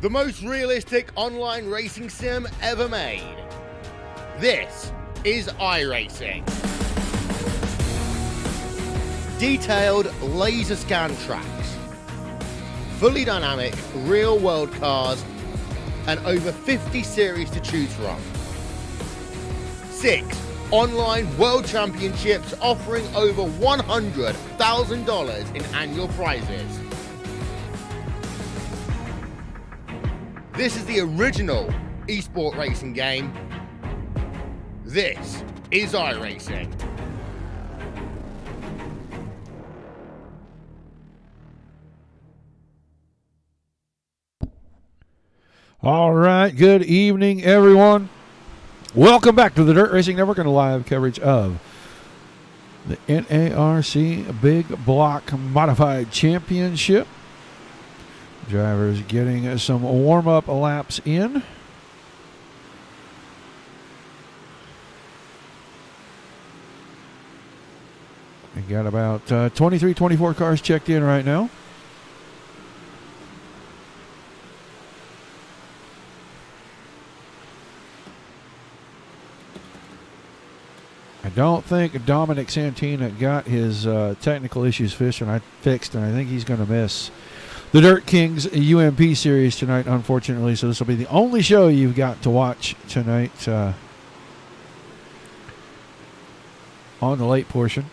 the most realistic online racing sim ever made. This is iRacing. Detailed laser scan tracks, fully dynamic real-world cars, and over 50 series to choose from. 6 online world championships offering over $100,000 in annual prizes. This is the original esport racing game. This is iRacing. All right, good evening, everyone. Welcome back to the Dirt Racing Network and live coverage of the NARC Big Block Modified Championship. Drivers getting some warm-up laps in. We got about 23, 24 cars checked in right now. I don't think Dominic Santina got his technical issues fixed, and I think he's going to miss the Dirt Kings UMP series tonight, unfortunately. So this will be the only show you've got to watch tonight on the late portion.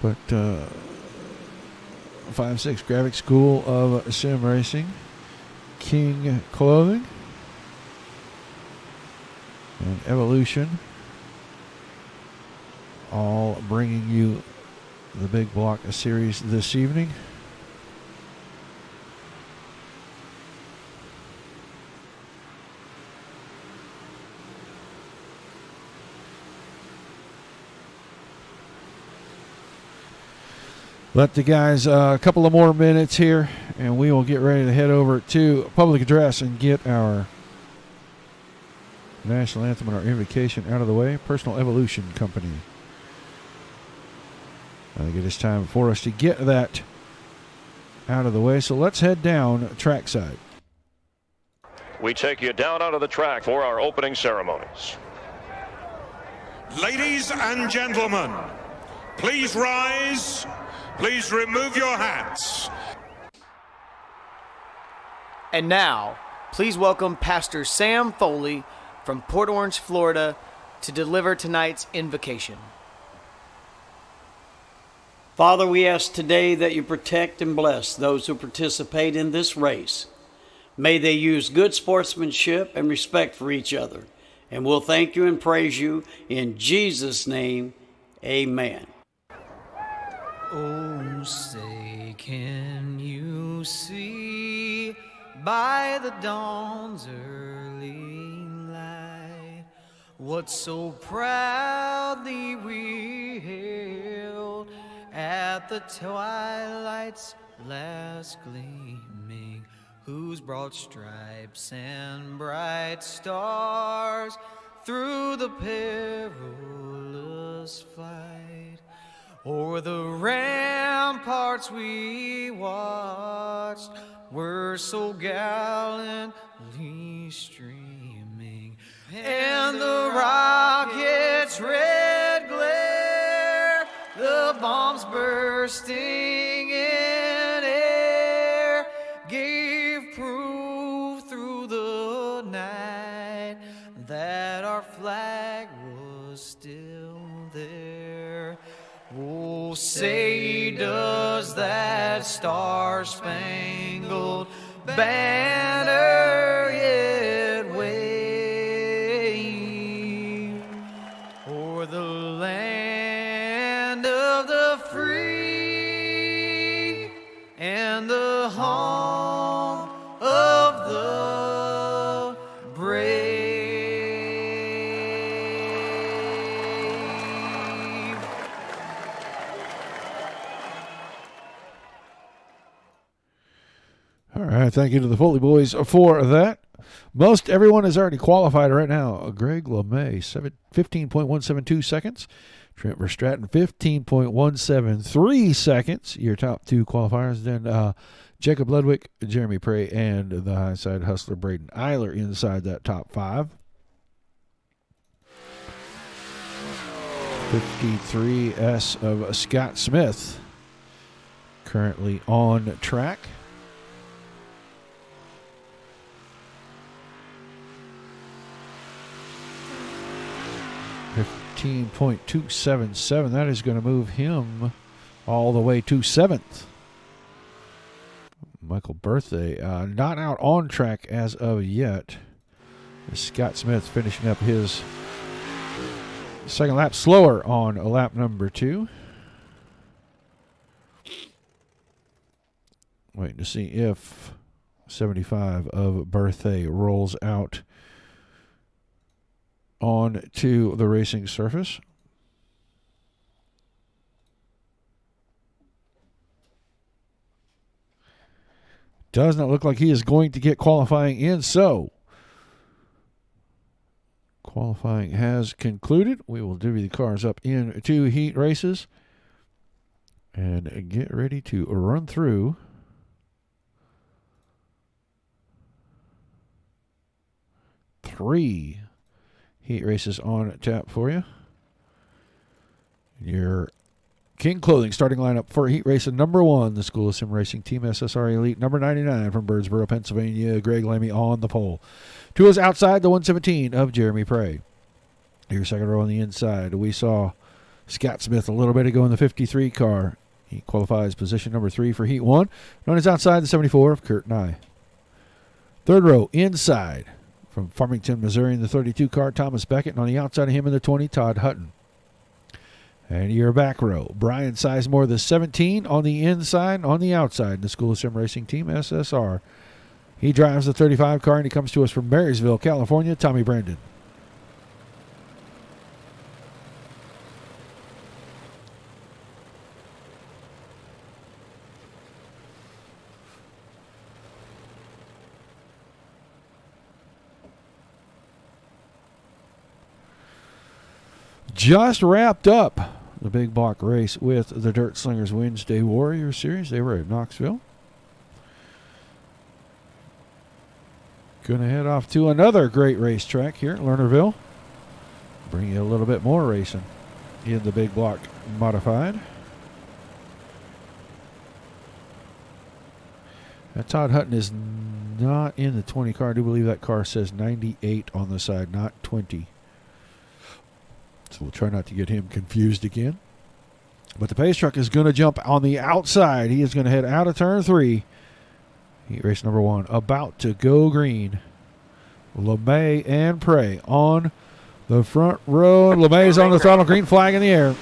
But 5-6 Graphic School of Sim Racing, King Clothing, and Evolution, all bringing you the Big Block series this evening. Let the guys a couple of more minutes here, and we will get ready to head over to public address and get our national anthem and our invocation out of the way. Personal Evolution Company. I think it is time for us to get that out of the way. So let's head down trackside. We take you down onto the track for our opening ceremonies. Ladies and gentlemen, please rise. Please remove your hats. And now, please welcome Pastor Sam Foley from Port Orange, Florida, to deliver tonight's invocation. Father, we ask today that you protect and bless those who participate in this race. May they use good sportsmanship and respect for each other. And we'll thank you and praise you in Jesus' name. Amen. Oh, say, can you see by the dawn's early light what so proudly we hailed at the twilight's last gleaming, whose broad stripes and bright stars through the perilous fight o'er the ramparts we watched were so gallantly streaming, and the rocket's red glare, the bombs bursting in air, gave proof through the night that our flag was still there. Oh, say does that star-spangled banner yet wave o'er the land of the free and the home of the brave? All right, thank you to the Foley boys for that. Most everyone is already qualified right now. Greg LeMay, 15.172 seconds. Trent Verstraeten, 15.173 seconds. Your top two qualifiers. Then Jacob Ludwig, Jeremy Prey, and the high side hustler Braden Eiler inside that top five. 53S of Scott Smith currently on track. .277. That is going to move him all the way to 7th. Michael Birthday not out on track as of yet. Scott Smith finishing up his second lap slower on lap number 2. Waiting to see if 75 of Birthday rolls out on to the racing surface. Does not look like he is going to get qualifying in, so qualifying has concluded. We will divvy the cars up in 2 heat races and get ready to run through three heat races on tap for you. Your King Clothing starting lineup for heat race number 1, the School of Sim Racing Team SSR Elite number 99 from Birdsboro, Pennsylvania, Greg Lemmy on the pole. 2 is outside, the 117 of Jeremy Prey. Your second row on the inside, we saw Scott Smith a little bit ago in the 53 car. He qualifies position number 3 for heat 1. Known as outside, the 74 of Kurt Nye. Third row inside, from Farmington, Missouri in the 32 car, Thomas Beckett. And on the outside of him in the 20, Todd Hutton. And your back row, Brian Sizemore, the 17 on the inside, on the outside, the School of Sim Racing Team, SSR. He drives the 35 car, and he comes to us from Marysville, California, Tommy Brandon. Just wrapped up the big block race with the Dirt Slingers Wednesday Warrior Series. They were at Knoxville. Going to head off to another great racetrack here at Lernerville. Bring you a little bit more racing in the big block modified. Now, Todd Hutton is not in the 20 car. I do believe that car says 98 on the side, not 20. So we'll try not to get him confused again. But the pace truck is going to jump on the outside. He is going to head out of turn 3. Heat race number 1 about to go green. LeMay and Prey on the front row. LeMay's on the throttle, green flag in the air.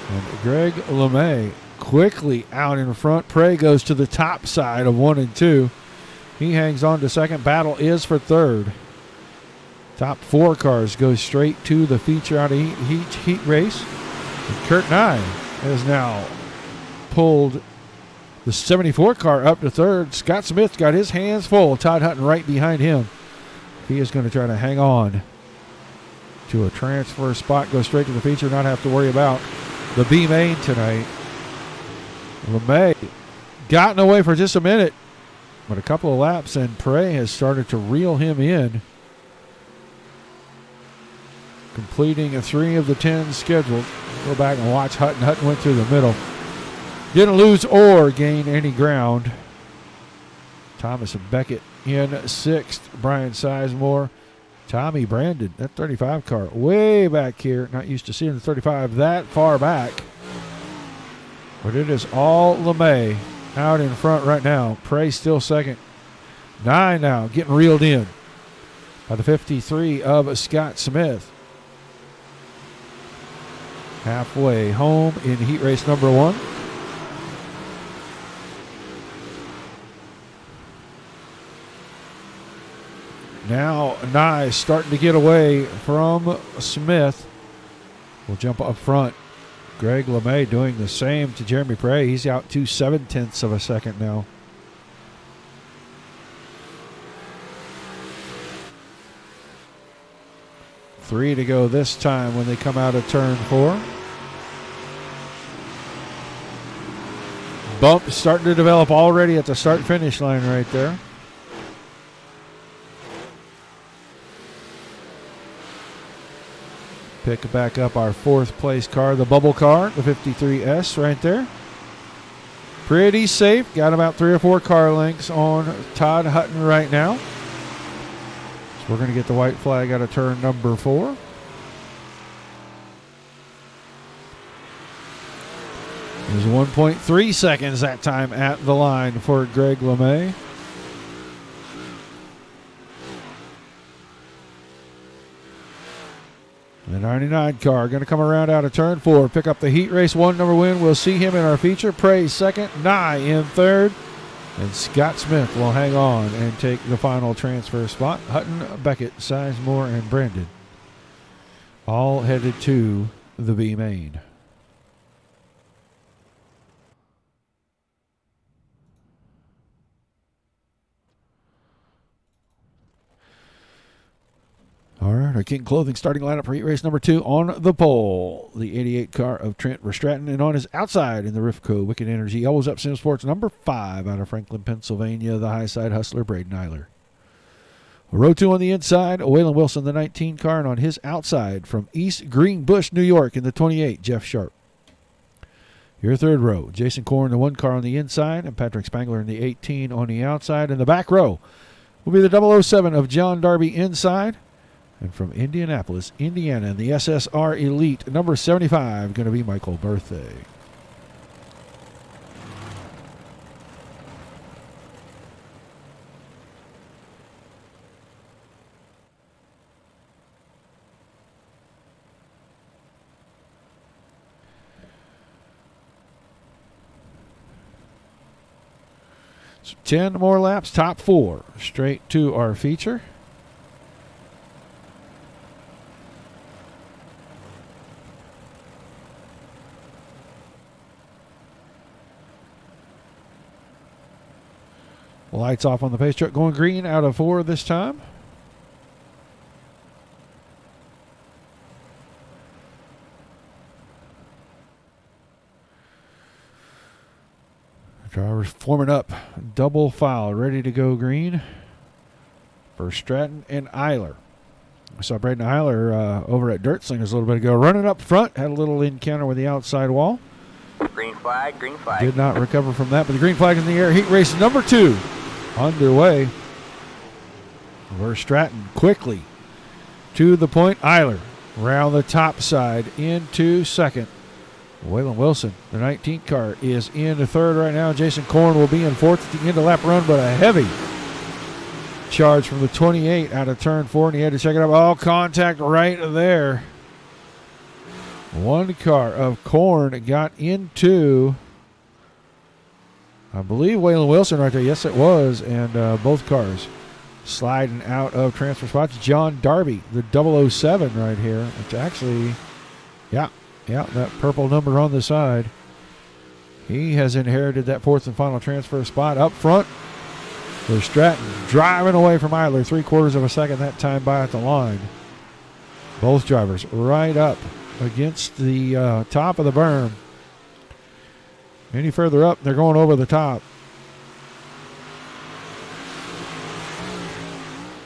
And Greg LeMay quickly out in front. Prey goes to the top side of 1 and 2. He hangs on to second. Battle is for third. Top 4 cars go straight to the feature out of heat race. And Kurt Nye has now pulled the 74 car up to third. Scott Smith got his hands full. Todd Hutton right behind him. He is going to try to hang on to a transfer spot, go straight to the feature, not have to worry about the B main tonight. LeMay gotten away for just a minute, but a couple of laps and Prey has started to reel him in. Completing 3 of the 10 scheduled. Go back and watch Hutton. Hutton went through the middle. Didn't lose or gain any ground. Thomas Beckett in 6th. Brian Sizemore. Tommy Brandon, that 35 car, way back here. Not used to seeing the 35 that far back. But it is all LeMay out in front right now. Prey still second. 9 now, getting reeled in by the 53 of Scott Smith. Halfway home in heat race number 1. Now Nye starting to get away from Smith. We'll jump up front. Greg LeMay doing the same to Jeremy Prey. He's out to 0.7 of a second now. 3 to go this time when they come out of turn 4. Bump starting to develop already at the start-finish line right there. Pick back up our 4th place car, the bubble car, the 53S right there. Pretty safe. Got about 3 or 4 car lengths on Todd Hutton right now. So we're going to get the white flag out of turn number 4. There's 1.3 seconds that time at the line for Greg LeMay. The 99 car going to come around out of turn 4, pick up the heat race 1 number win. We'll see him in our feature. Praise second, Nye in third, and Scott Smith will hang on and take the final transfer spot. Hutton, Beckett, Sizemore, and Brandon all headed to the B main. All right, our King Clothing starting lineup for heat race number 2 on the pole. The 88 car of Trent Verstraeten, and on his outside in the Rifco Wicked Energy Elbows Up Sim Sports number 5 out of Franklin, Pennsylvania, the high side hustler Braden Eiler. Row 2 on the inside, Waylon Wilson, the 19 car, and on his outside from East Greenbush, New York, in the 28, Jeff Sharp. Your third row, Jason Korn, the 1 car on the inside, and Patrick Spangler in the 18 on the outside. In the back row will be the 007 of John Darby inside. And from Indianapolis, Indiana, in the SSR Elite, number 75, going to be Michael Birthday. So 10 more laps, top 4, straight to our feature. Lights off on the pace truck, going green out of 4 this time. Drivers forming up, double file, ready to go green for Stratton and Eiler. I saw Braden Eiler over at Dirt Slingers a little bit ago, running up front, had a little encounter with the outside wall. Green flag, green flag. Did not recover from that, but the green flag in the air. Heat race number 2 underway. Verstraeten quickly to the point. Eiler round the top side into second. Waylon Wilson, the 19th car, is in the third right now. Jason Korn will be in fourth at the end of lap run, but a heavy charge from the 28 out of turn 4, and he had to check it up. All contact right there. 1 car of Korn got into, I believe, Waylon Wilson right there. Yes, it was. And both cars sliding out of transfer spots. John Darby, the 007 right here. Which actually, yeah, that purple number on the side. He has inherited that 4th and final transfer spot up front. For Stratton driving away from Eiler 3/4 of a second that time by at the line. Both drivers right up against the top of the berm. Any further up, they're going over the top.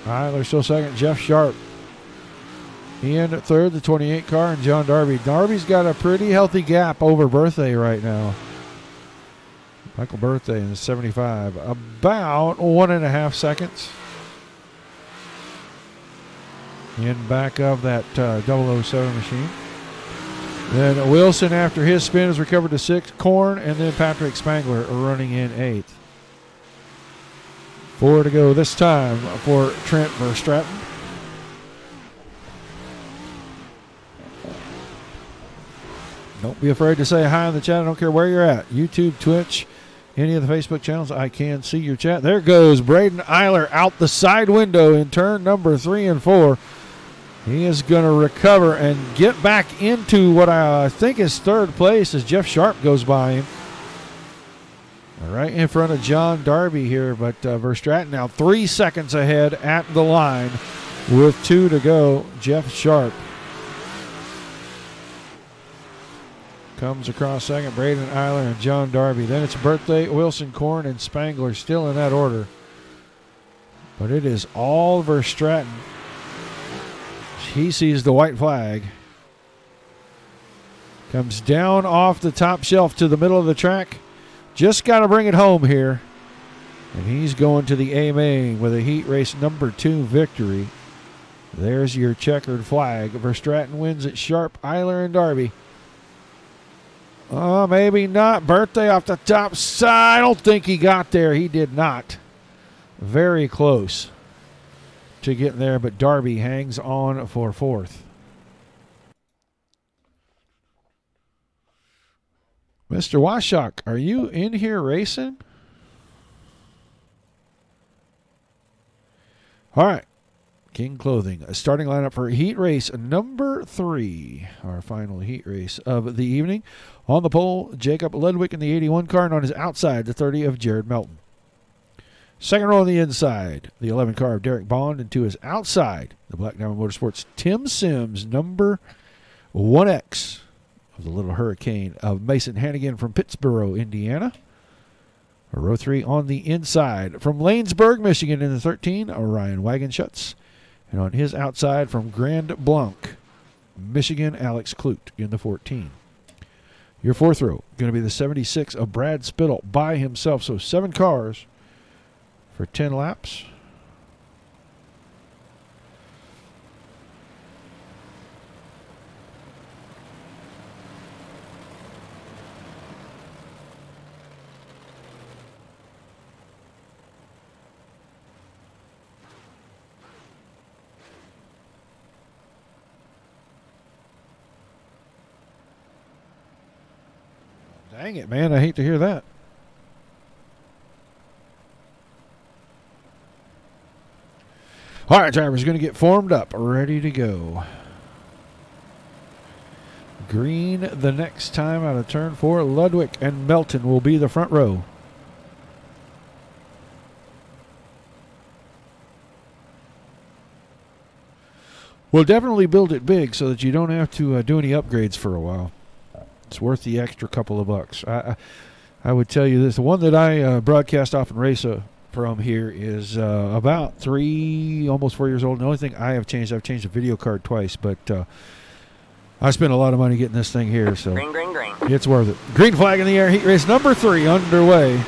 Eiler still second. Jeff Sharp in third, the 28 car, and John Darby. Darby's got a pretty healthy gap over Birthday right now. Michael Birthday in the 75. About 1.5 seconds. In back of that 007 machine. Then Wilson, after his spin, has recovered to 6th. Korn, and then Patrick Spangler running in 8th. 4 to go this time for Trent Verstraeten. Don't be afraid to say hi in the chat. I don't care where you're at. YouTube, Twitch, any of the Facebook channels. I can see your chat. There goes Braden Eiler out the side window in turn number 3 and 4. He is going to recover and get back into what I think is 3rd place as Jeff Sharp goes by him. Right in front of John Darby here, but Verstraeten now 3 seconds ahead at the line With 2 to go, Jeff Sharp comes across second. Braden Eiler and John Darby. Then it's Birthday, Wilson, Korn, and Spangler still in that order. But it is Oliver Stratton. He sees the white flag. Comes down off the top shelf to the middle of the track. Just got to bring it home here. And he's going to the A main with a heat race number 2 victory. There's your checkered flag. Verstraeten wins at Sharp, Eiler, and Darby. Oh, maybe not. Birthday off the top side. I don't think he got there. He did not. Very close to getting there, but Darby hangs on for 4th. Mr. Washok, are you in here racing? All right. King Clothing, a starting lineup for heat race number 3, our final heat race of the evening. On the pole, Jacob Ludwig in the 81 car, and on his outside, the 30 of Jared Melton. Second row on the inside, the 11 car of Derek Bond, and to his outside, the Black Diamond Motorsports Tim Sims, number 1X of the Little Hurricane of Mason Hannigan from Pittsboro, Indiana. Row 3 on the inside, from Lanesburg, Michigan in the 13, Ryan Wagenschutz. And on his outside from Grand Blanc, Michigan, Alex Clute in the 14. Your 4th row, going to be the 76 of Brad Spittle by himself. So 7 cars for 10 laps. Dang it, man. I hate to hear that. All right, drivers going to get formed up, ready to go. Green the next time out of turn 4. Ludwig and Melton will be the front row. We'll definitely build it big so that you don't have to do any upgrades for a while. It's worth the extra couple of bucks. I would tell you this. The one that I broadcast off and race from here is about 3, almost 4 years old. And the only thing I have changed, I've changed the video card twice, but I spent a lot of money getting this thing here, so Green, green, green. it's worth it. Green flag in the air. Heat race number 3 underway.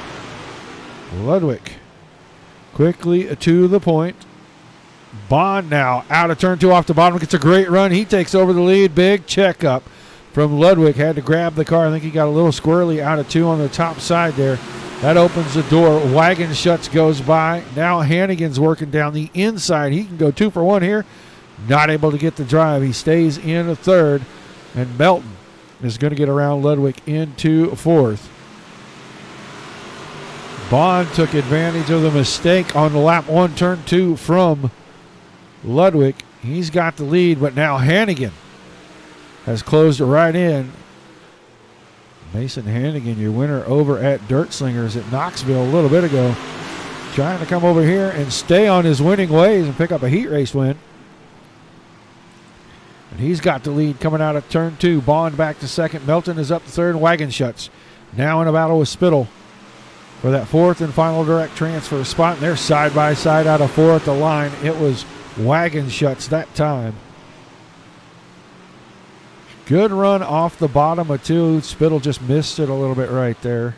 Ludwig quickly to the point. Bond now out of turn 2 off the bottom. Gets a great run. He takes over the lead. Big checkup from Ludwig. Had to grab the car. I think he got a little squirrely out of 2 on the top side there. That opens the door. Wagenschutz goes by. Now Hannigan's working down the inside. He can go 2 for 1 here. Not able to get the drive. He stays in a 3rd. And Melton is going to get around Ludwig into 4th. Bond took advantage of the mistake on the lap 1, turn 2 from Ludwig. He's got the lead, but now Hannigan has closed right in. Mason Hannigan, your winner over at Dirt Slingers at Knoxville a little bit ago, trying to come over here and stay on his winning ways and pick up a heat race win. And he's got the lead coming out of turn 2. Bond back to 2nd. Melton is up to 3rd. Wagenschutz now in a battle with Spittle for that 4th and final direct transfer spot. And they're side by side out of 4 at the line. It was Wagenschutz that time. Good run off the bottom of 2. Spittle just missed it a little bit right there.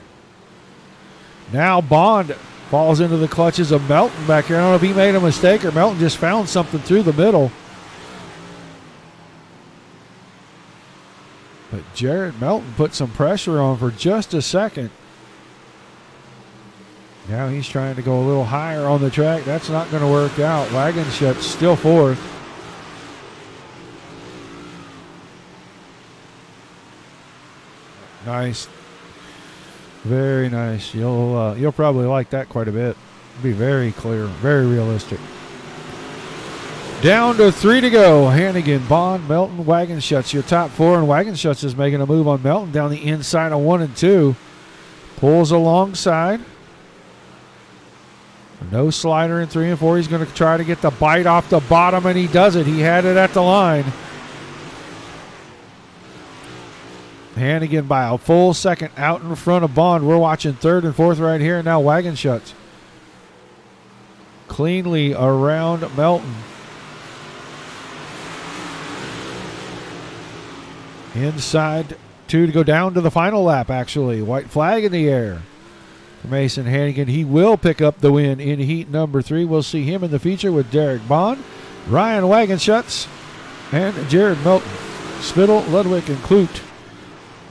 Now Bond falls into the clutches of Melton back here. I don't know if he made a mistake or Melton just found something through the middle. But Jared Melton put some pressure on for just a second. Now he's trying to go a little higher on the track. That's not going to work out. Wagenschutz still 4th. Nice. Very nice. You'll probably like that quite a bit. It'll be very clear, very realistic. Down to 3 to go. Hannigan, Bond, Melton, Wagenschutz. Your top 4, and Wagenschutz is making a move on Melton down the inside of 1 and 2. Pulls alongside. No slider in 3 and 4. He's going to try to get the bite off the bottom, and he does it. He had it at the line. Hannigan by a full second out in front of Bond. We're watching 3rd and 4th right here. Now Wagon Shuts cleanly around Melton. Inside 2 to go down to the final lap, actually. White flag in the air for Mason Hannigan. He will pick up the win in heat number 3. We'll see him in the feature with Derek Bond, Ryan Wagon Shuts, and Jared Melton. Spittle, Ludwig, and Clute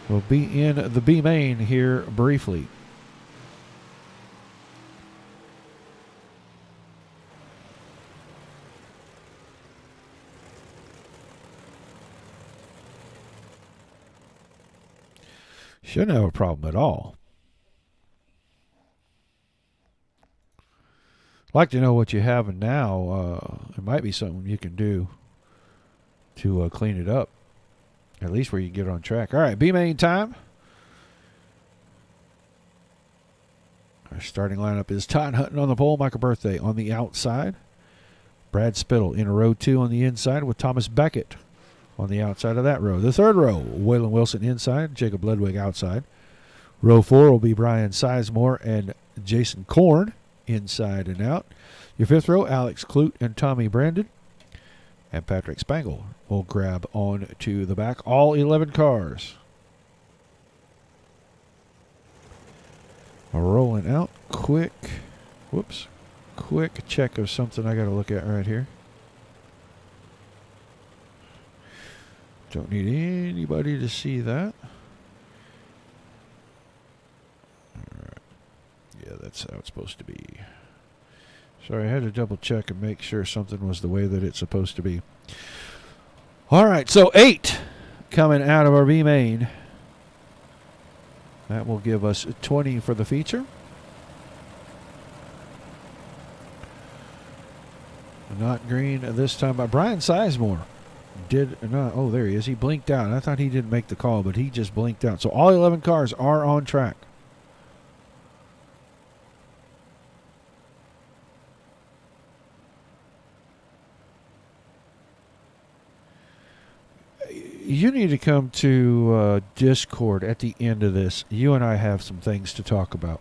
will be in the B main here briefly. Shouldn't have a problem at all. I'd like to know what you have now. It might be something you can do to clean it up. At least where you get on track. All right, B main time. Our starting lineup is Todd Hutton on the pole, Michael Birthday on the outside, Brad Spittle in row 2 on the inside with Thomas Beckett on the outside of that row. The third row, Waylon Wilson inside, Jacob Ludwig outside. Row 4 will be Brian Sizemore and Jason Korn inside and out. Your fifth row, Alex Clute and Tommy Brandon. And Patrick Spangle will grab on to the back. All 11 cars. Rolling out. Quick check of something I got to look at right here. Don't need anybody to see that. All right. Yeah, that's how it's supposed to be. Sorry, I had to double check and make sure something was the way that it's supposed to be. All right, so 8 coming out of our B main. That will give us 20 for the feature. Not green this time by Brian Sizemore. Did not. Oh, there he is. He blinked out. I thought he didn't make the call, but he just blinked out. So all 11 cars are on track. You need to come to Discord at the end of this. You and I have some things to talk about.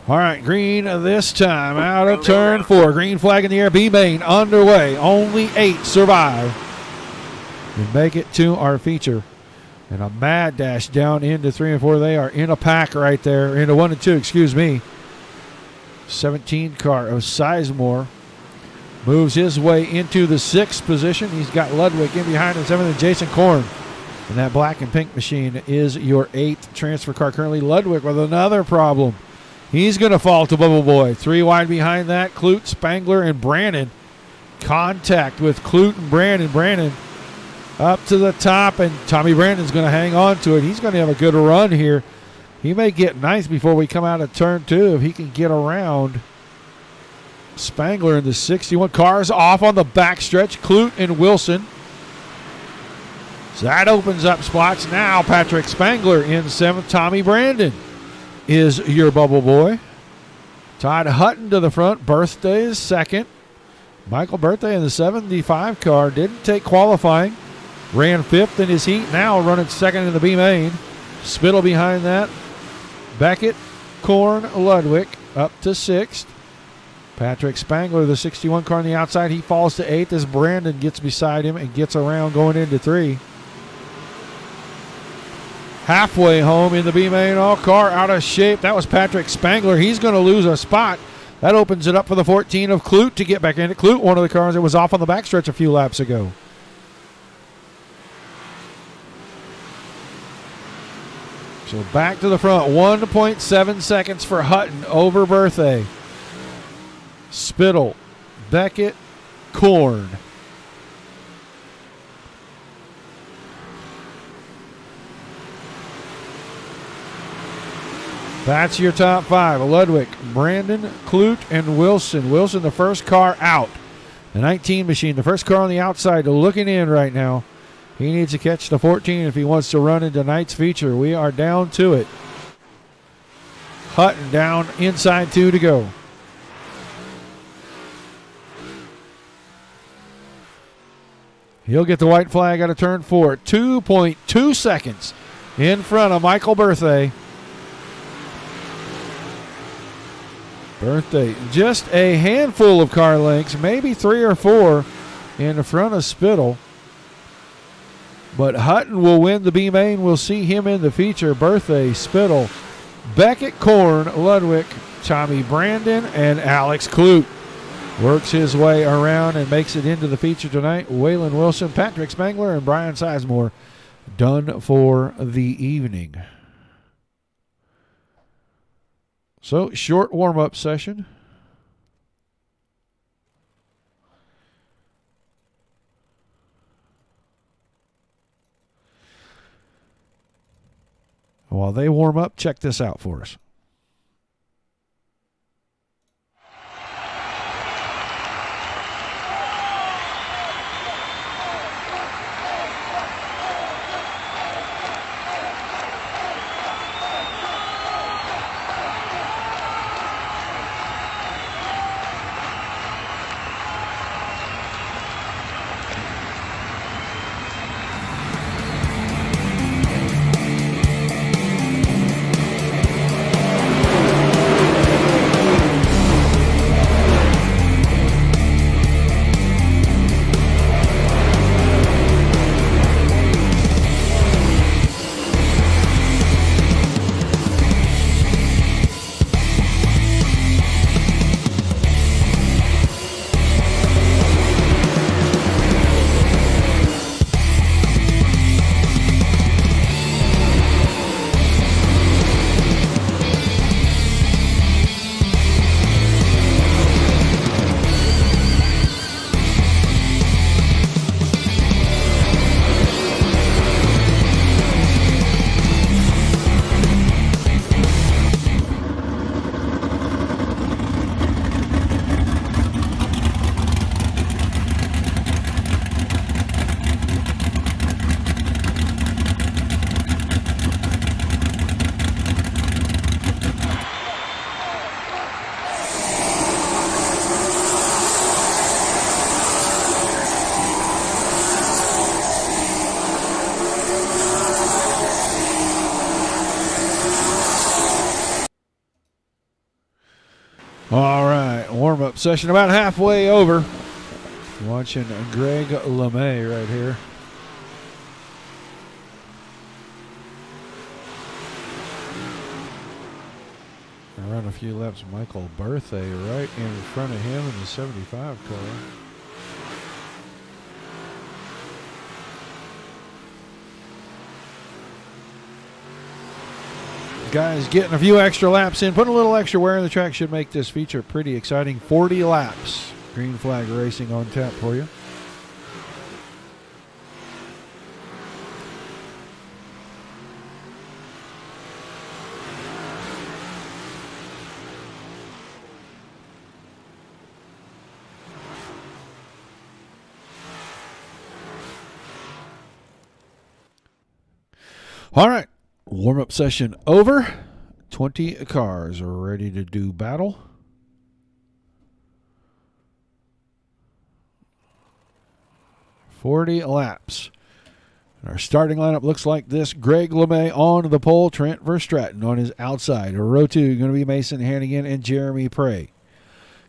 All right, green this time out of turn 4. Green flag in the air. B main underway. Only 8 survive and make it to our feature. And a mad dash down into 3 and 4. They are in a pack right there. Into 1 and 2, excuse me. 17 car of Sizemore moves his way into the 6th position. He's got Ludwig in behind him, 7th, and Jason Korn. And that black and pink machine is your 8th transfer car. Currently Ludwig with another problem. He's going to fall to Bubble Boy. 3 wide behind that, Clute, Spangler, and Brandon. Contact with Clute and Brandon. Brandon up to the top, and Tommy Brandon's going to hang on to it. He's going to have a good run here. He may get nice before we come out of turn 2 if he can get around Spangler in the 61. Cars off on the backstretch. Clute and Wilson. So that opens up spots. Now Patrick Spangler in 7th. Tommy Brandon is your Bubble Boy. Todd Hutton to the front. Birthday is 2nd. Michael Birthday in the 75 car. Didn't take qualifying. Ran 5th in his heat. Now running 2nd in the B main. Spittle behind that. Beckett, Korn, Ludwig up to 6th. Patrick Spangler, the 61 car on the outside. He falls to 8th as Brandon gets beside him and gets around going into 3. Halfway home in the B main, all car out of shape. That was Patrick Spangler. He's going to lose a spot. That opens it up for the 14 of Clute to get back in it. Clute, one of the cars that was off on the backstretch a few laps ago. So back to the front, 1.7 seconds for Hutton over Birthday. Spittle, Beckett, Korn. That's your top 5. Ludwig, Brandon, Clute, and Wilson. Wilson, the first car out. The 19 machine, the first car on the outside, looking in right now. He needs to catch the 14 if he wants to run in tonight's feature. We are down to it. Hutton down inside 2 to go. He'll get the white flag out of turn 4. 2.2 seconds in front of Michael Berthay. Berthay, just a handful of car lengths, maybe 3 or 4 in front of Spittle. But Hutton will win the B main. We'll see him in the feature. Berthay, Spittle, Beckett, Korn, Ludwig, Tommy Brandon, and Alex Clute. Works his way around and makes it into the feature tonight. Waylon Wilson, Patrick Spangler, and Brian Sizemore done for the evening. So, short warm-up session. While they warm up, check this out for us. All right, warm-up session about halfway over. Watching Greg LeMay right here. Around a few laps, Michael Berthay right in front of him in the 75 car. Guys getting a few extra laps in, putting a little extra wear in the track should make this feature pretty exciting. 40 laps. Green flag racing on tap for you. All right. Warm-up session over. 20 cars are ready to do battle. .40 laps. Our starting lineup looks like this. Greg LeMay on the pole. Trent Verstraeten on his outside. Row 2 going to be Mason Hannigan and Jeremy Prey.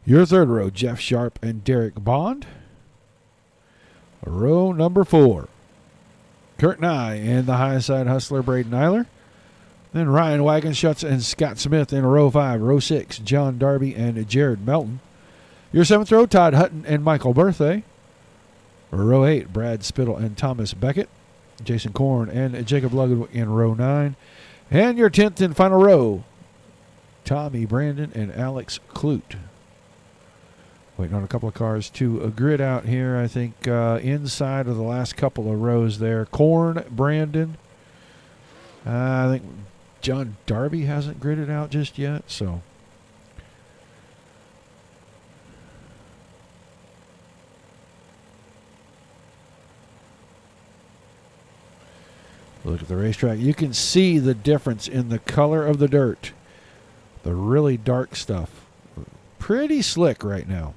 Your third row, Jeff Sharp and Derek Bond. Row number 4. Kurt Nye and the high side hustler Braden Eiler. Then Ryan Wagenschutz and Scott Smith in row 5. Row 6, John Darby and Jared Melton. Your 7th row, Todd Hutton and Michael Berthay. Row 8, Brad Spittle and Thomas Beckett. Jason Korn and Jacob Ludwig in row 9. And your 10th and final row, Tommy Brandon and Alex Clute. Waiting on a couple of cars to grid out here. I think inside of the last couple of rows there. Korn, Brandon. I think John Darby hasn't gridded out just yet, so. Look at the racetrack. You can see the difference in the color of the dirt. The really dark stuff. Pretty slick right now.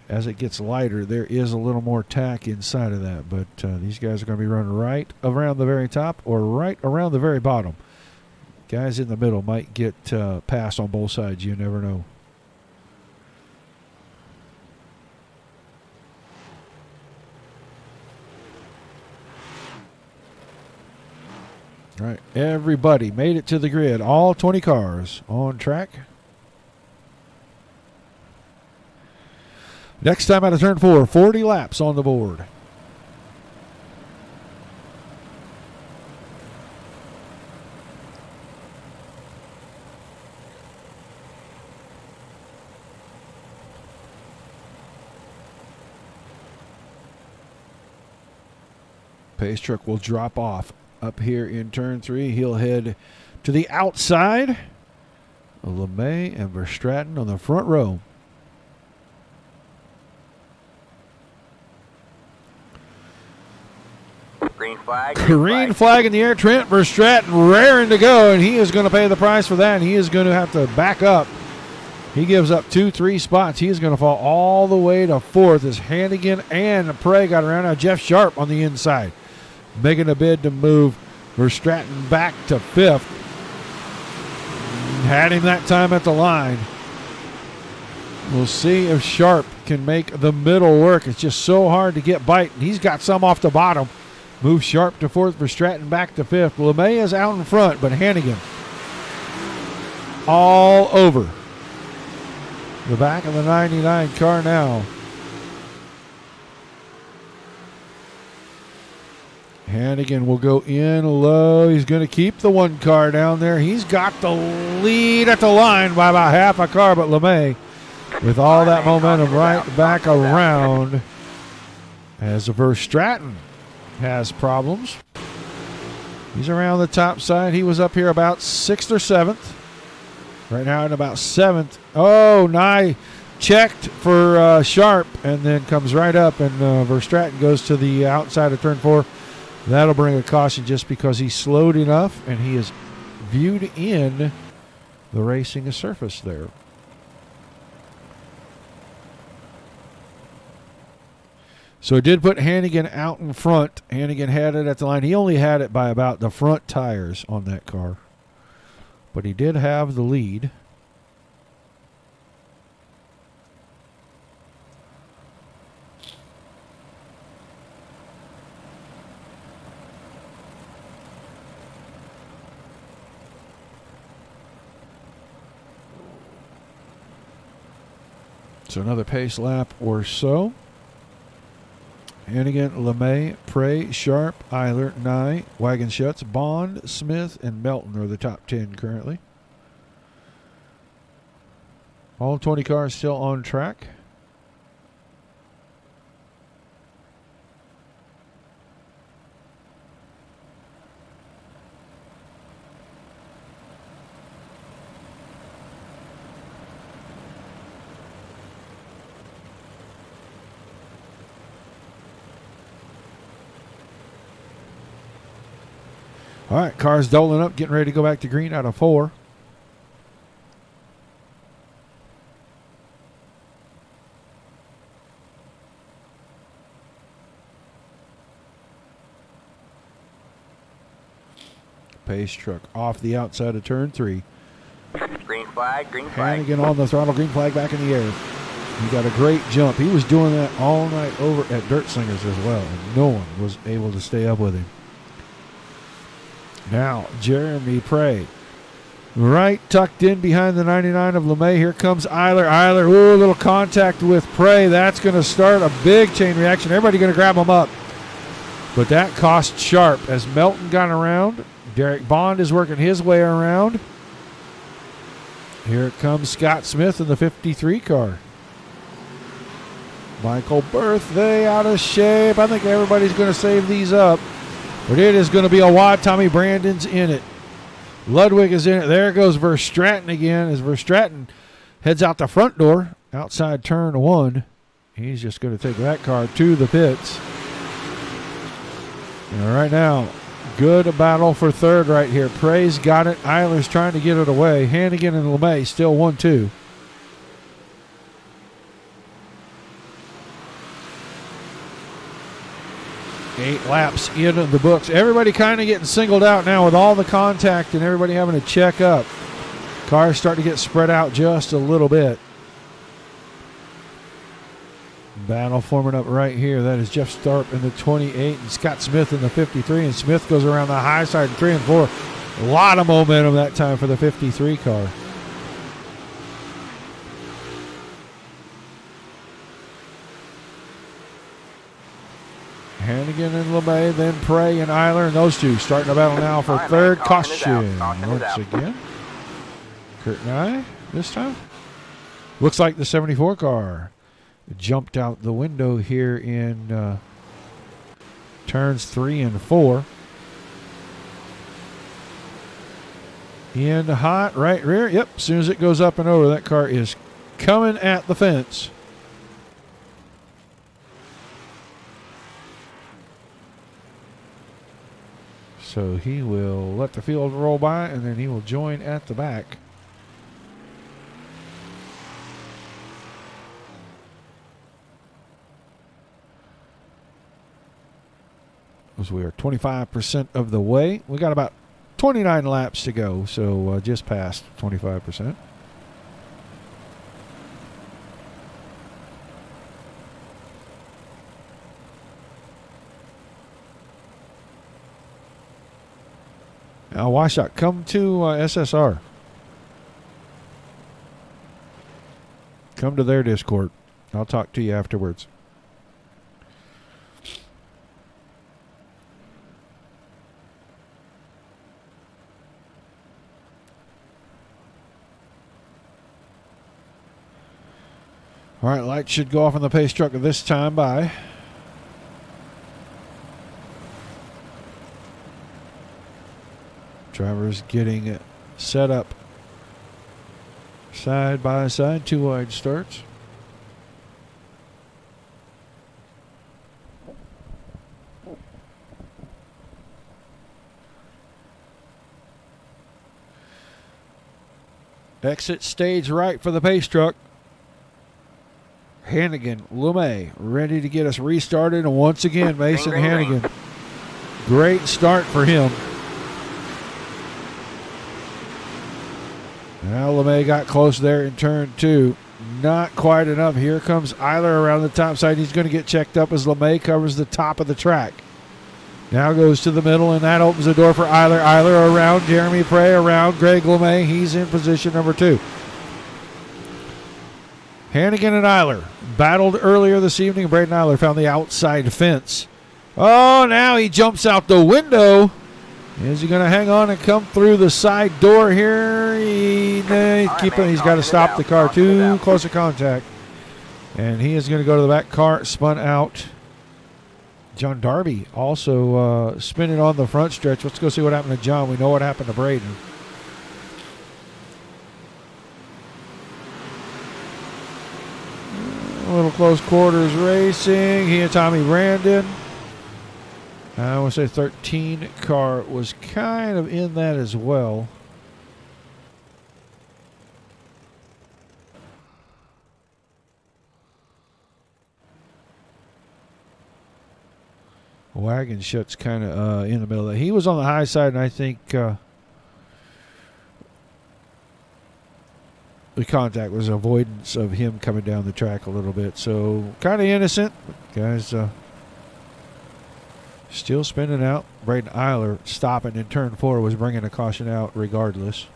As it gets lighter, there is a little more tack inside of that. But these guys are going to be running right around the very top or right around the very bottom. Guys in the middle might get passed on both sides. You never know. All right, everybody made it to the grid. All 20 cars on track. Next time out of turn 4, 40 laps on the board. Pace truck will drop off up here in turn 3. He'll head to the outside. LeMay and Verstraeten on the front row. Green flag. Green flag in the air. Trent Verstraeten raring to go, and he is going to pay the price for that, and he is going to have to back up. He gives up 2-3 spots. He is going to fall all the way to 4th as Hannigan and Prey got around. Now Jeff Sharp on the inside, making a bid to move Verstraeten back to 5th. Had him that time at the line. We'll see if Sharp can make the middle work. It's just so hard to get bite, and he's got some off the bottom. Move Sharp to 4th, Verstraeten back to 5th. LeMay is out in front, but Hannigan all over the back of the 99 car now. Hannigan will go in low. He's going to keep the one car down there. He's got the lead at the line by about half a car, but LeMay with all that momentum right back around as Verstraeten has problems. He's around the top side. He was up here about 6th or 7th. Right now in about 7th. Oh, Nye checked for Sharp and then comes right up, and Verstraeten goes to the outside of turn 4. That'll bring a caution just because he slowed enough and he is viewed in the racing surface there. So it did put Hannigan out in front. Hannigan had it at the line. He only had it by about the front tires on that car. But he did have the lead. So another pace lap or so. Hannigan, LeMay, Prey, Sharp, Eiler, Nye, Wagenschutz, Bond, Smith, and Melton are the top 10 currently. All 20 cars still on track. All right, cars doling up, getting ready to go back to green out of 4. Pace truck off the outside of turn 3. Green flag, green flag. Hannigan on the throttle, green flag back in the air. He got a great jump. He was doing that all night over at Dirt Slingers as well, and no one was able to stay up with him. Now, Jeremy Prey. Right tucked in behind the 99 of LeMay. Here comes Eiler. Eiler, ooh, a little contact with Prey. That's going to start a big chain reaction. Everybody going to grab him up. But that cost Sharp as Melton got around. Derek Bond is working his way around. Here comes Scott Smith in the 53 car. Michael Birthday out of shape. I think everybody's going to save these up. But it is going to be a wad. Tommy Brandon's in it. Ludwig is in it. There goes Verstraeten again as Verstraeten heads out the front door outside turn 1. He's just going to take that car to the pits. And right now, good battle for third right here. Prey's got it. Eiler's trying to get it away. Hannigan and LeMay still 1-2. Eight laps in the books. Everybody kind of getting singled out now with all the contact and everybody having to check up. Cars starting to get spread out just a little bit. Battle forming up right here. That is Jeff Starp in the 28 and Scott Smith in the 53. And Smith goes around the high side in 3 and 4. A lot of momentum that time for the 53 car. Hannigan and LeMay, then Prey and Eiler, and those two starting a battle now for third. Caution once again. Kurt and I this time. Looks like the 74 car jumped out the window here in turns 3 and 4. In the hot right rear. Yep, as soon as it goes up and over, that car is coming at the fence. So he will let the field roll by, and then he will join at the back. As we are 25% of the way. We got about 29 laps to go, so just past 25%. Now, Washout, come to SSR. Come to their Discord. I'll talk to you afterwards. All right, lights should go off on the pace truck this time by. Drivers getting set up side by side, 2 wide starts. Exit stage right for the pace truck. Hannigan, LeMay, ready to get us restarted. And once again, Mason Hannigan. Great start for him. Now LeMay got close there in turn 2. Not quite enough. Here comes Eiler around the top side. He's going to get checked up as LeMay covers the top of the track. Now goes to the middle, and that opens the door for Eiler. Eiler around Jeremy Prey, around Greg LeMay. He's in position number 2. Hannigan and Eiler battled earlier this evening. Braden Eiler found the outside fence. Oh, now he jumps out the window. Is he going to hang on and come through the side door here? He's got to stop the car. Too close to contact. And he is going to go to the back car. Spun out. John Darby also spinning on the front stretch. Let's go see what happened to John. We know what happened to Braden. A little close quarters racing. He and Tommy Brandon. I want to say 13 car was kind of in that as well. Wagon Shut's kind of in the middle of that. He was on the high side, and I think the contact was avoidance of him coming down the track a little bit. So kind of innocent. Guys still spinning out. Braden Eiler stopping in turn 4 was bringing a caution out regardless.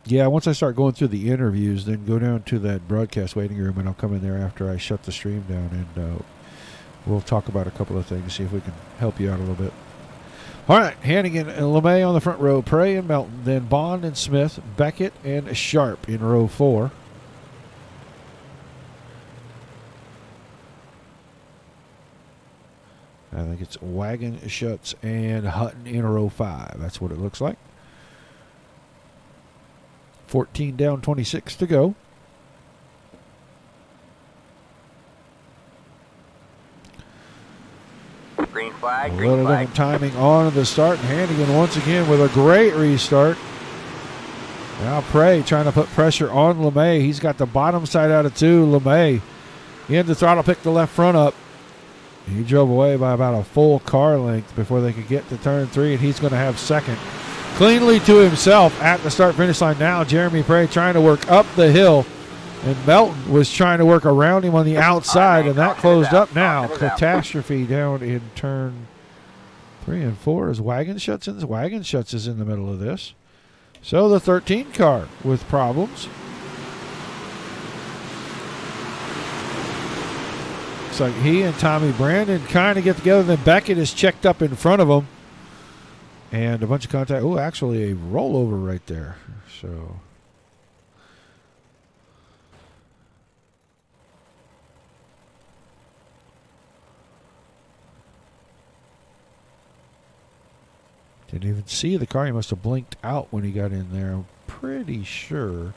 Yeah, once I start going through the interviews, then go down to that broadcast waiting room, and I'll come in there after I shut the stream down, and we'll talk about a couple of things, see if we can help you out a little bit. All right, Hannigan and LeMay on the front row, Prey and Melton, then Bond and Smith, Beckett and Sharp in row 4. I think it's Wagon, Schutz, and Hutton in row 5. That's what it looks like. 14 down, 26 to go. Green flag, A green little flag. different timing on the start. And Hannigan once again with a great restart. Now Prey trying to put pressure on LeMay. He's got the bottom side out of 2. LeMay in the throttle, picked the left front up. He drove away by about a full car length before they could get to turn 3, and he's going to have second. Cleanly to himself at the start-finish line now. Jeremy Prey trying to work up the hill, and Melton was trying to work around him on the outside, and that closed up now. Catastrophe down in turn 3 and 4 as Wagon Schutz is in the middle of this. So the 13 car with problems. Looks like he and Tommy Brandon kind of get together. Then Beckett is checked up in front of him. And a bunch of contact. Oh, actually a rollover right there. So didn't even see the car. He must have blinked out when he got in there. I'm pretty sure.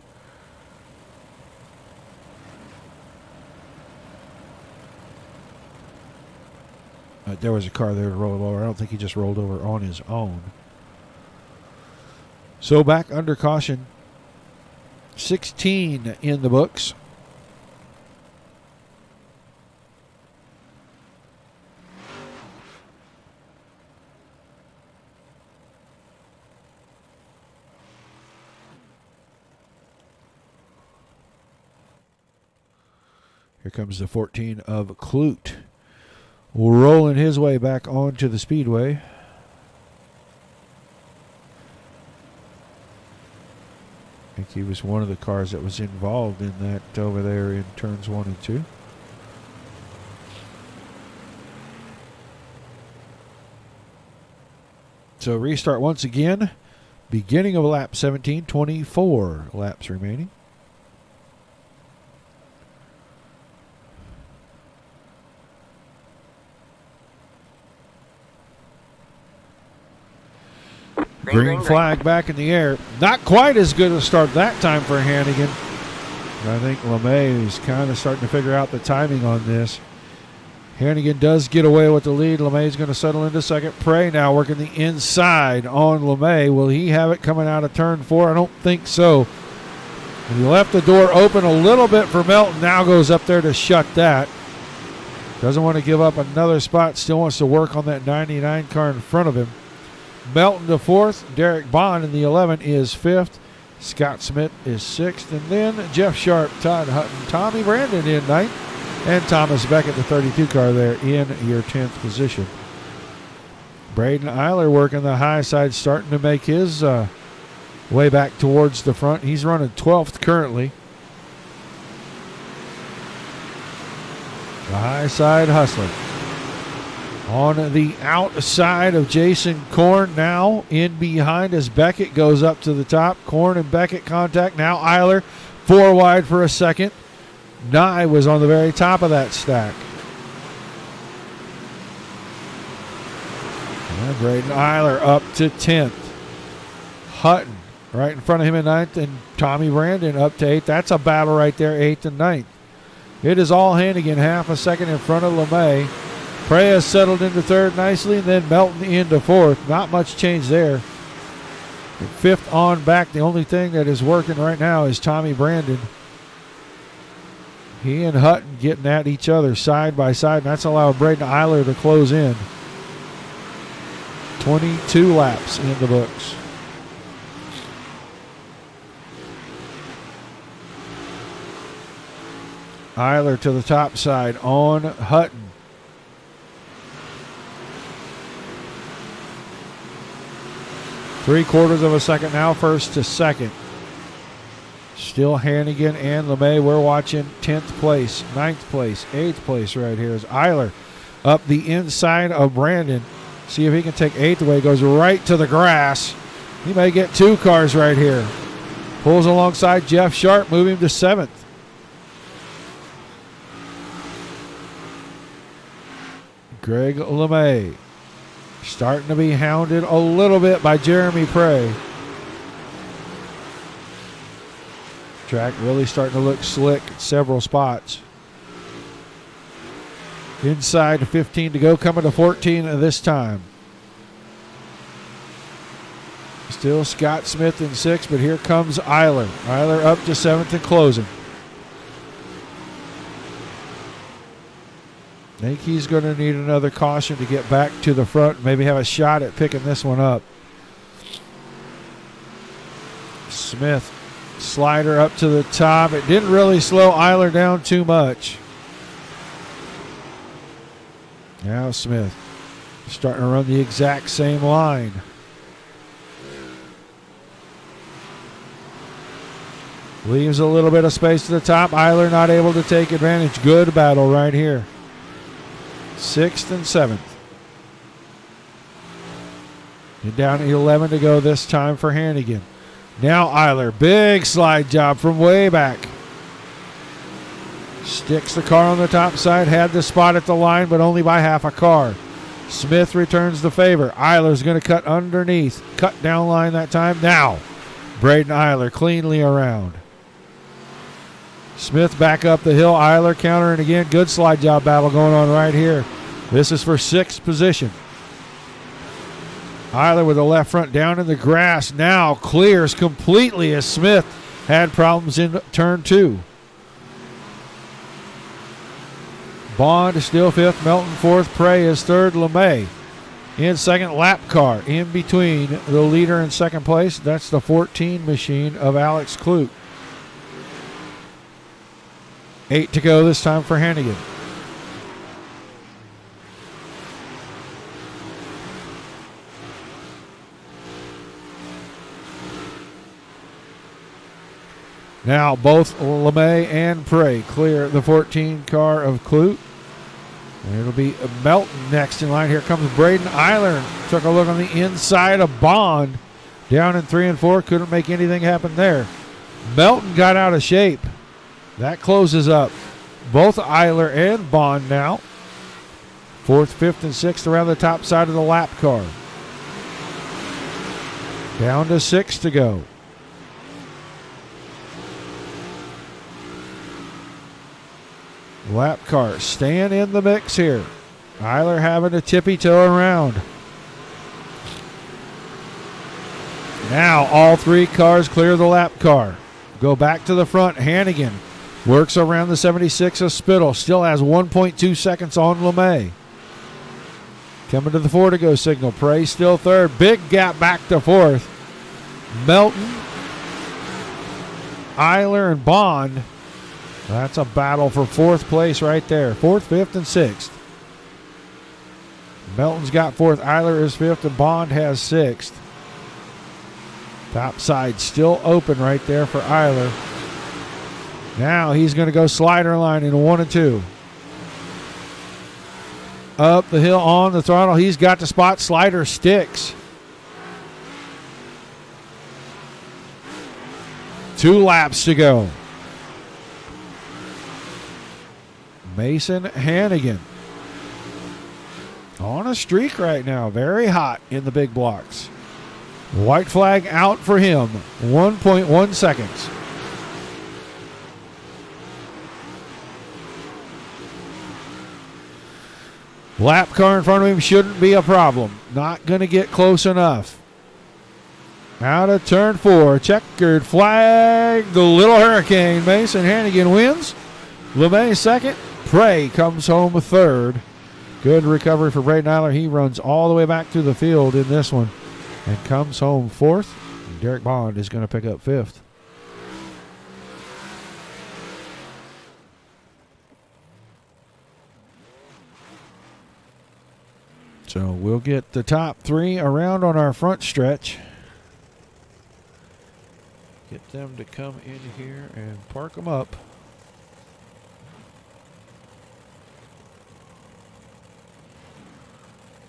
There was a car there to roll over. I don't think he just rolled over on his own. So back under caution. 16 in the books. Here comes the 14 of Clute. Rolling his way back onto the speedway. I think he was one of the cars that was involved in that over there in turns 1 and 2. So restart once again. Beginning of lap 17, 24 laps remaining. Green flag back in the air. Not quite as good a start that time for Hannigan. I think LeMay is kind of starting to figure out the timing on this. Hannigan does get away with the lead. LeMay is going to settle into second. Prey now working the inside on LeMay. Will he have it coming out of turn 4? I don't think so. And he left the door open a little bit for Melton. Now goes up there to shut that. Doesn't want to give up another spot. Still wants to work on that 99 car in front of him. Melton to 4th. Derek Bond in the 11 is 5th. Scott Smith is 6th. And then Jeff Sharp, Todd Hutton, Tommy Brandon in 9th. And Thomas Beckett, the 32 car there in your 10th position. Braden Eiler working the high side, starting to make his way back towards the front. He's running 12th currently. The high side hustling. On the outside of Jason Korn, now in behind as Beckett goes up to the top. Korn and Beckett contact. Now Eiler 4 wide for a second. Nye was on the very top of that stack. And Braden Eiler up to 10th. Hutton right in front of him in 9th, and Tommy Brandon up to 8th. That's a battle right there, 8th and 9th. It is all Hannigan, half a second in front of LeMay. Prey settled into 3rd nicely, and then Melton into 4th. Not much change there. 5th on back. The only thing that is working right now is Tommy Brandon. He and Hutton getting at each other side by side, and that's allowed Braden Eiler to close in. 22 laps in the books. Eiler to the top side on Hutton. Three-quarters of a second now, 1st to 2nd. Still Hannigan and LeMay. We're watching 10th place, 9th place, 8th place right here is Eiler up the inside of Brandon. See if he can take 8th away. Goes right to the grass. He may get 2 cars right here. Pulls alongside Jeff Sharp, moving to 7th. Greg LeMay starting to be hounded a little bit by Jeremy Prey. Track really starting to look slick at several spots. Inside 15 to go, coming to 14 this time. Still Scott Smith in 6th, but here comes Eiler. Eiler up to 7th and closing. I think he's going to need another caution to get back to the front and maybe have a shot at picking this one up. Smith, slider up to the top. It didn't really slow Eiler down too much. Now Smith starting to run the exact same line. Leaves a little bit of space to the top. Eiler not able to take advantage. Good battle right here. 6th and 7th. And down to 11 to go this time for Hannigan. Now Eiler, big slide job from way back. Sticks the car on the top side, had the spot at the line, but only by half a car. Smith returns the favor. Eiler's going to cut underneath. Cut down line that time. Now, Braden Eiler cleanly around. Smith back up the hill. Eiler countering again. Good slide job battle going on right here. This is for 6th position. Eiler with the left front down in the grass. Now clears completely as Smith had problems in turn 2. Bond is still 5th. Melton 4th. Prey is 3rd. LeMay in 2nd. Lap car in between the leader in 2nd place. That's the 14 machine of Alex Clute. 8 to go this time for Hannigan. Now both LeMay and Prey clear the 14 car of Clute. And it'll be Melton next in line. Here comes Braden Eiler. Took a look on the inside of Bond. Down in 3 and 4. Couldn't make anything happen there. Melton got out of shape. That closes up both Eiler and Bond now. 4th, 5th, and 6th around the top side of the lap car. Down to 6 to go. Lap car staying in the mix here. Eiler having to tippy-toe around. Now all 3 cars clear the lap car. Go back to the front. Hannigan works around the 76 of Spittle. Still has 1.2 seconds on LeMay. Coming to the 4 to go signal. Prey still 3rd. Big gap back to 4th. Melton, Eiler, and Bond. That's a battle for 4th place right there. 4th, 5th, and 6th. Melton's got 4th. Eiler is 5th, and Bond has 6th. Top side still open right there for Eiler. Now he's going to go slider line in 1 and 2. Up the hill on the throttle. He's got the spot. Slider sticks. 2 laps to go. Mason Hannigan on a streak right now. Very hot in the big blocks. White flag out for him. 1.1 seconds. Lap car in front of him shouldn't be a problem. Not going to get close enough. Out of turn 4. Checkered flag. The Little Hurricane. Mason Hannigan wins. LeMay 2nd. Prey comes home 3rd. Good recovery for Braden Eiler. He runs all the way back through the field in this one and comes home 4th. And Derek Bond is going to pick up 5th. So we'll get the top 3 around on our front stretch. Get them to come in here and park them up.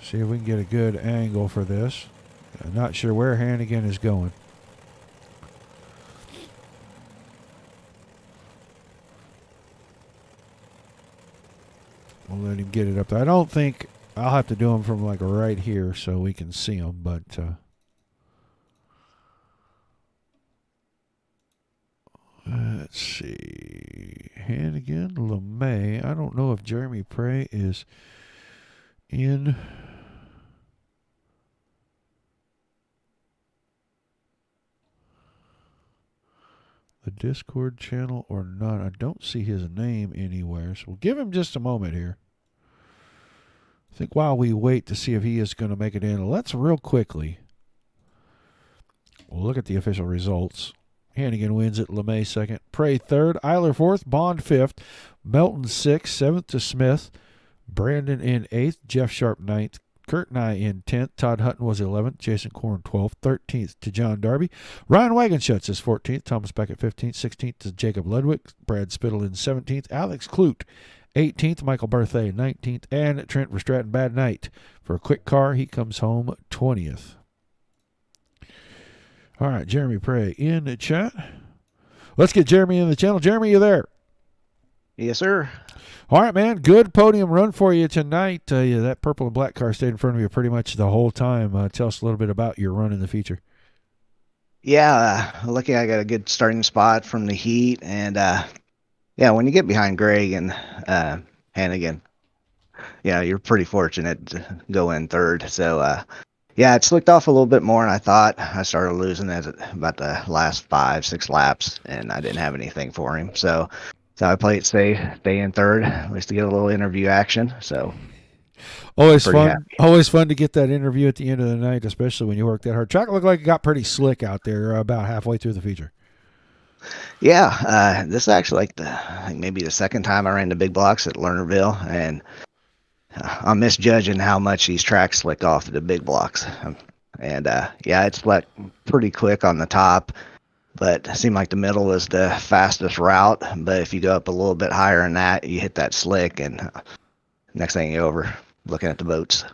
See if we can get a good angle for this. I'm not sure where Hannigan is going. We'll let him get it up there. I don't think I'll have to do them from like right here so we can see them, but let's see. Hannigan, LeMay. I don't know if Jeremy Prey is in the Discord channel or not. I don't see his name anywhere, so we'll give him just a moment here. I think while we wait to see if he is going to make it in, let's real quickly look at the official results. Hannigan wins it, LeMay second, Prey third, Eiler fourth, Bond fifth, Melton sixth, seventh to Smith, Brandon in eighth, Jeff Sharp ninth, Kurt Nye in 10th, Todd Hutton was 11th, Jason Korn 12th, 13th to John Darby, Ryan Wagenschutz is 14th, Thomas Beckett 15th, 16th to Jacob Ludwig, Brad Spittle in 17th, Alex Clute 18th, Michael Barthay 19th, and Trent Verstraeten Bad Night. For a quick car, he comes home 20th. All right, Jeremy Prey in the chat. Let's get Jeremy in the channel. Jeremy, you there? Yes, sir. All right, man. Good podium run for you tonight. That purple and black car stayed in front of you pretty much the whole time. Tell us a little bit about your run in the feature. Yeah, lucky I got a good starting spot from the heat. And, yeah, when you get behind Greg and Hannigan, yeah, you're pretty fortunate to go in third. So, yeah, it slicked off a little bit more than I thought. I started losing at about the last 5-6 laps, and I didn't have anything for him. So I played it safe, stay in third, at least to get a little interview action. So always fun. happy. Always fun to get that interview at the end of the night, especially when you work that hard. Track looked like it got pretty slick out there about halfway through the feature. Yeah, this is actually I think maybe the second time I ran the big blocks at Lernerville, and I'm misjudging how much these tracks slick off the big blocks. And yeah, it's like pretty quick on the top, but it seemed like the middle was the fastest route. But if you go up a little bit higher than that, you hit that slick, and next thing you're over looking at the boats.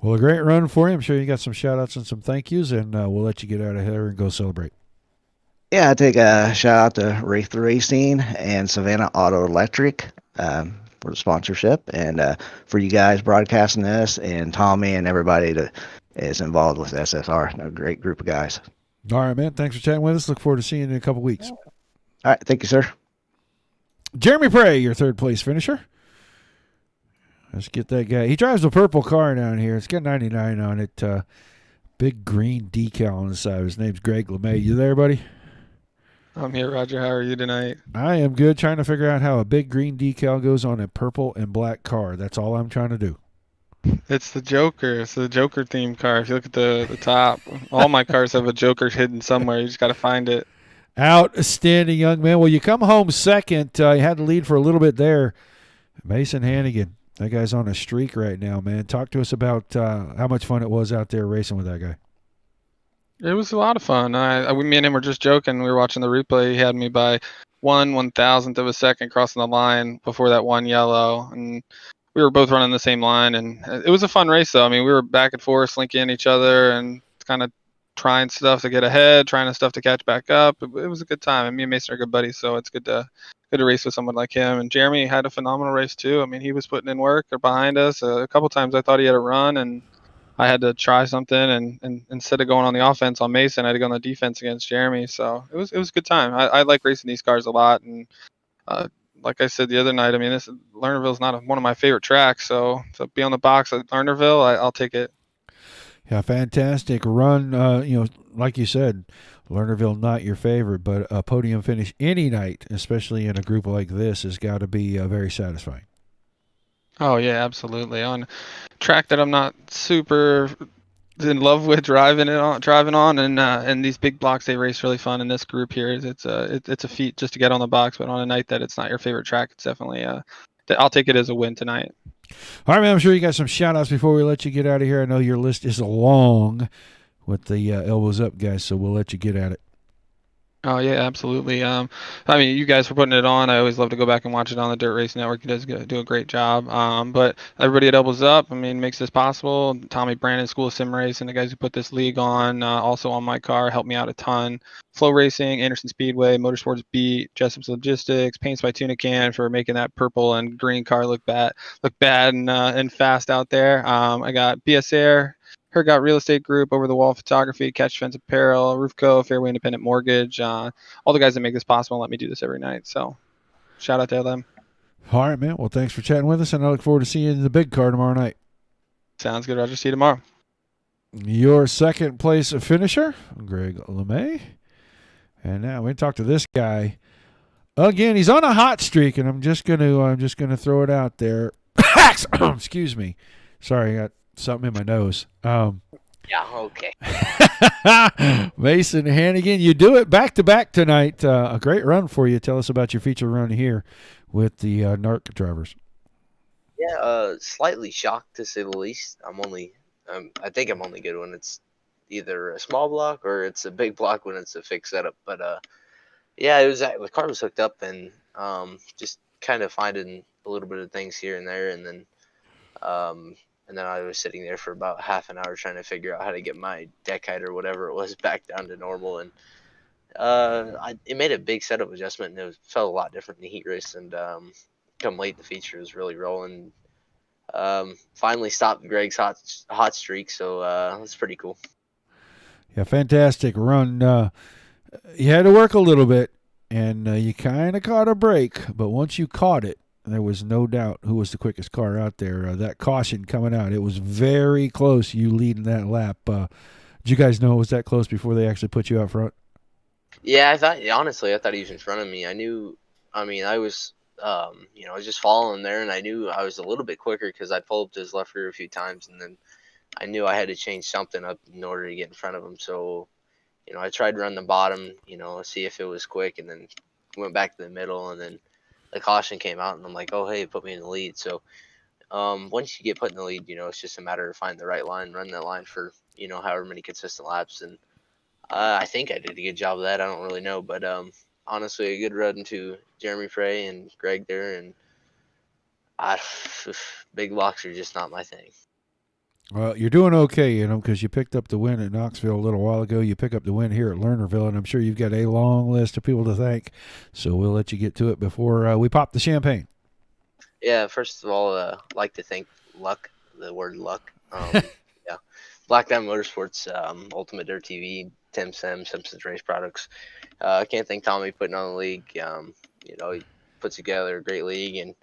Well, a great run for you. I'm sure you got some shout outs and some thank yous, and we'll let you get out of here and go celebrate. Yeah, I take a shout out to Wraith Racing and Savannah Auto Electric for the sponsorship, and for you guys broadcasting this, and Tommy and everybody that is involved with SSR. A great group of guys. All right, man. Thanks for chatting with us. Look forward to seeing you in a couple weeks. All right. Thank you, sir. Jeremy Prey, your third place finisher. Let's get that guy. He drives a purple car down here. It's got 99 on it. Big green decal on the side. His name's Greg LeMay. You there, buddy? I'm here, Roger. How are you tonight? I am good, trying to figure out how a big green decal goes on a purple and black car. That's all I'm trying to do. It's the Joker. It's the Joker themed car. If you look at the top, all my cars have a Joker hidden somewhere. You just got to find it. Outstanding, young man. Well, you come home second. You had the lead for a little bit there. Mason Hannigan. That guy's on a streak right now, man. Talk to us about how much fun it was out there racing with that guy. It was a lot of fun. Me and him were just joking. We were watching the replay. He had me by 1/1000th of a second crossing the line before that one yellow, and we were both running the same line. And it was a fun race, though. I mean, we were back and forth, slinking each other, and kind of trying stuff to get ahead, trying stuff to catch back up. It was a good time. And me and Mason are good buddies, so it's good to race with someone like him. And Jeremy had a phenomenal race too. I mean, he was putting in work. They're behind us. A couple times I thought he had a run, and I had to try something, and instead of going on the offense on Mason, I had to go on the defense against Jeremy. So it was a good time. I like racing these cars a lot, and like I said the other night, I mean, Lernerville is not one of my favorite tracks, so to be on the box at Lernerville, I'll take it. Yeah, fantastic run. Like you said, Lernerville not your favorite, but a podium finish any night, especially in a group like this, has got to be very satisfying. Oh yeah, absolutely. On track that I'm not super in love with driving on, and these big blocks they race really fun. In this group here, it's a feat just to get on the box. But on a night that it's not your favorite track, it's definitely I'll take it as a win tonight. All right, man. I'm sure you got some shout outs before we let you get out of here. I know your list is long with the elbows up guys, so we'll let you get at it. Oh yeah, absolutely. I mean, you guys for putting it on. I always love to go back and watch it on the Dirt Racing Network. You guys do a great job. But everybody at Doubles Up, I mean, makes this possible. Tommy Brandon, School of Sim Racing, the guys who put this league on, also on my car, helped me out a ton. Flow Racing, Anderson Speedway, Motorsports Beat, Jessup's Logistics, Paints by Tunican for making that purple and green car look bad and fast out there. I got BS Air. Got Real Estate Group, Over the Wall Photography, Catch Fence Apparel, Roofco, Fairway Independent Mortgage, all the guys that make this possible and let me do this every night. So shout out to them. All right, man. Well, thanks for chatting with us, and I look forward to seeing you in the big car tomorrow night. Sounds good, Roger. See you tomorrow. Your second place finisher, Greg LeMay. And now we talk to this guy. Again, he's on a hot streak, and I'm just gonna throw it out there. Excuse me. Sorry, I got something in my nose. Yeah, okay. Mason Hannigan, you do it back-to-back tonight. A great run for you. Tell us about your feature run here with the NARC drivers. Yeah, slightly shocked to say the least. I think I'm only good when it's either a small block or it's a big block when it's a fixed setup. But yeah, the car was hooked up and just kind of finding a little bit of things here and there, and then I was sitting there for about half an hour trying to figure out how to get my deck height or whatever it was back down to normal, and it made a big setup adjustment, and it felt a lot different in the heat race. And come late, the feature was really rolling. Finally stopped Greg's hot streak, so that's pretty cool. Yeah, fantastic run. You had to work a little bit, and you kind of caught a break, but once you caught it, there was no doubt who was the quickest car out there. That caution coming out, it was very close, you leading that lap. Did you guys know it was that close before they actually put you out front? Yeah, I thought he was in front of me. I was just following there, and I knew I was a little bit quicker because I pulled up to his left rear a few times, and then I knew I had to change something up in order to get in front of him. So, I tried to run the bottom, see if it was quick, and then went back to the middle, and then the caution came out, and I'm like, oh, hey, put me in the lead. So once you get put in the lead, it's just a matter of finding the right line, run that line for, however many consistent laps. And I think I did a good job of that. I don't really know. But honestly, a good run to Jeremy Prey and Greg there. And big blocks are just not my thing. Well, you're doing okay, because you picked up the win at Knoxville a little while ago. You pick up the win here at Lernerville, and I'm sure you've got a long list of people to thank. So we'll let you get to it before we pop the champagne. Yeah, first of all, I'd like to thank Luck, the word luck. Yeah, Black Diamond Motorsports, Ultimate Dirt TV, Tim Sim, Simpsons Race Products. I can't thank Tommy putting on the league. He puts together a great league, and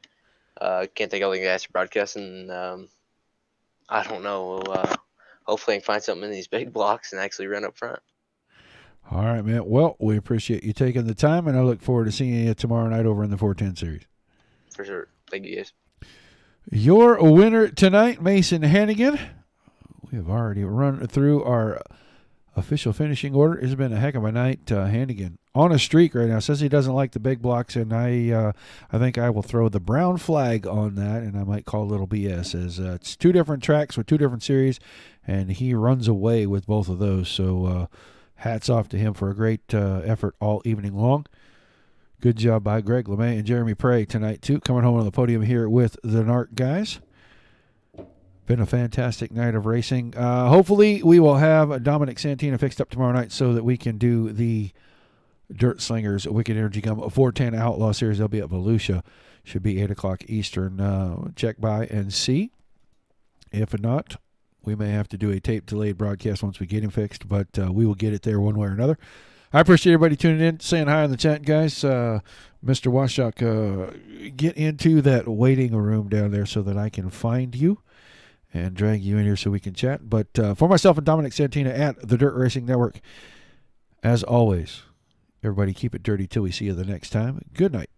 can't thank all the guys for broadcasting. I don't know. Hopefully I can find something in these big blocks and actually run up front. All right, man. Well, we appreciate you taking the time, and I look forward to seeing you tomorrow night over in the 410 series. For sure. Thank you, guys. Your winner tonight, Mason Hannigan. We have already run through our official finishing order. It's been a heck of a night. Hannigan on a streak right now. Says he doesn't like the big blocks, and I think I will throw the brown flag on that, and I might call a little BS. As it's two different tracks with two different series, and he runs away with both of those. So hats off to him for a great effort all evening long. Good job by Greg LeMay and Jeremy Prey tonight, too, coming home on the podium here with the NARC guys. Been a fantastic night of racing. Hopefully we will have Dominic Santina fixed up tomorrow night so that we can do the Dirt Slingers Wicked Energy Gum 410 Outlaw Series. They'll be at Volusia. Should be 8 o'clock Eastern. Check by and see. If not, we may have to do a tape-delayed broadcast once we get him fixed, but we will get it there one way or another. I appreciate everybody tuning in, saying hi in the chat, guys. Mr. Washok, get into that waiting room down there so that I can find you and drag you in here so we can chat. But for myself and Dominic Santina at the Dirt Racing Network, as always, everybody keep it dirty till we see you the next time. Good night.